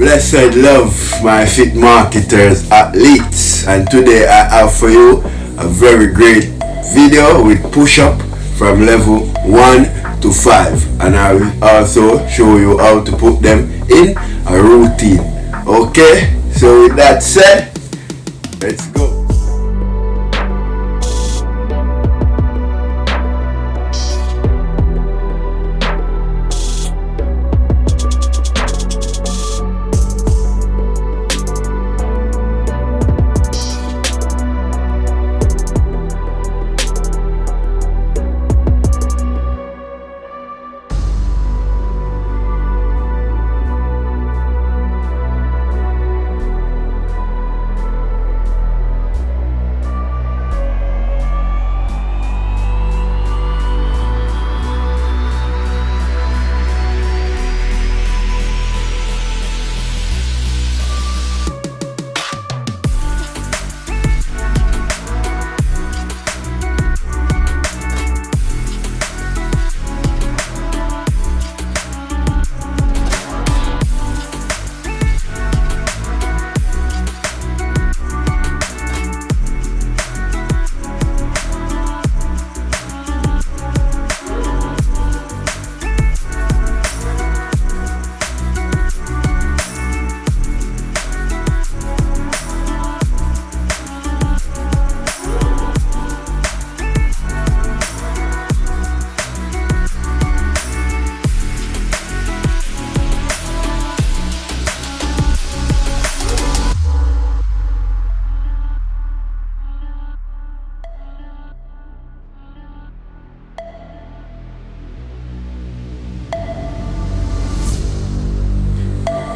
Blessed love, my fit marketers, athletes, and today I have for you a very great video with push-up from level 1 to 5, and I will also show you how to put them in a routine. Okay, so with that said, let's go.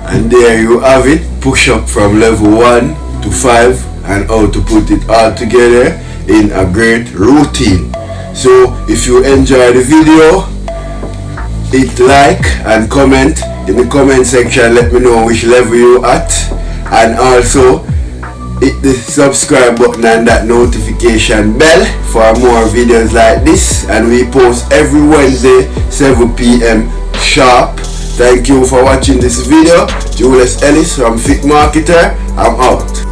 And there you have it, push up from level 1 to 5 and how to put it all together in a great routine. So if you enjoy the video, hit like and comment in the comment section. Let me know which level you at, and also hit the subscribe button and that notification bell for more videos like this, and we post every Wednesday 7 p.m. sharp. Thank you for watching this video. Julius Ellis from Fit Marketer. I'm out.